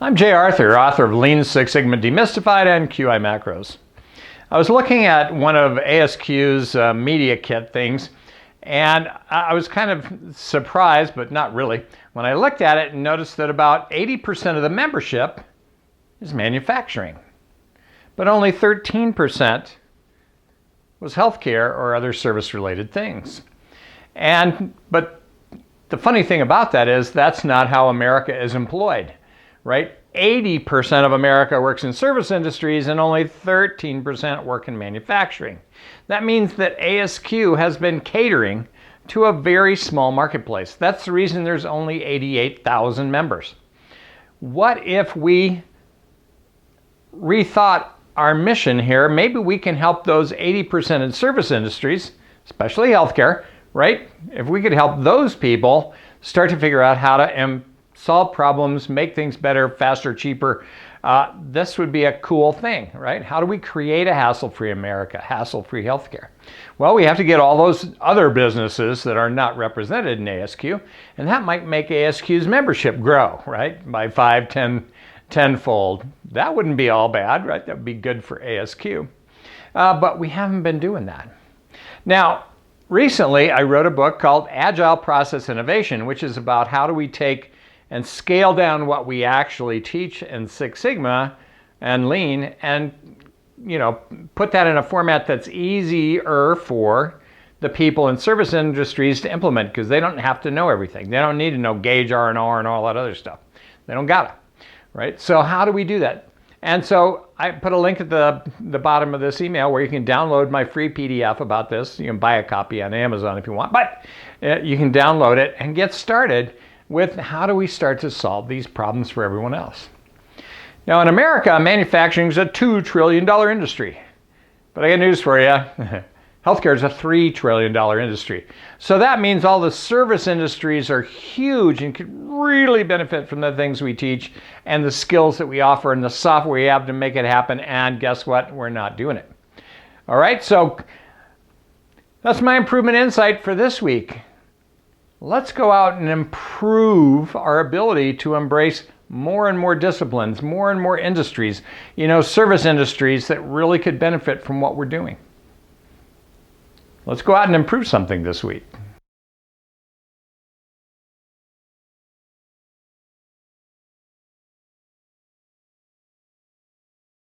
I'm Jay Arthur, author of Lean Six Sigma Demystified and QI Macros. I was looking at one of ASQ's media kit things, and I was kind of surprised, but not really, when I looked at it and noticed that about 80% of the membership is manufacturing, but only 13% was healthcare or other service-related things. But the funny thing about that is that's not how America is employed. Right? 80% of America works in service industries and only 13% work in manufacturing. That means that ASQ has been catering to a very small marketplace. That's the reason there's only 88,000 members. What if we rethought our mission here? Maybe we can help those 80% in service industries, especially healthcare, right? If we could help those people start to figure out how to solve problems, make things better, faster, cheaper. This would be a cool thing, right? How do we create a hassle-free America, hassle-free healthcare? Well, we have to get all those other businesses that are not represented in ASQ, and that might make ASQ's membership grow, right? By 5, 10, 10-fold. That wouldn't be all bad, right? That would be good for ASQ. But we haven't been doing that. Now, recently, I wrote a book called Agile Process Innovation, which is about how do we take and scale down what we actually teach in Six Sigma and Lean and, put that in a format that's easier for the people in service industries to implement, because they don't have to know everything. They don't need to know gauge R&R and all that other stuff. They don't got it, right? So how do we do that? And so I put a link at the bottom of this email where you can download my free PDF about this. You can buy a copy on Amazon if you want, but you can download it and get started with how do we start to solve these problems for everyone else. Now in America, manufacturing is a $2 trillion industry. But I got news for you. Healthcare is a $3 trillion industry. So that means all the service industries are huge and could really benefit from the things we teach and the skills that we offer and the software we have to make it happen. And guess what? We're not doing it. All right, so that's my improvement insight for this week. Let's go out and improve our ability to embrace more and more disciplines, more and more industries, service industries that really could benefit from what we're doing. Let's go out and improve something this week.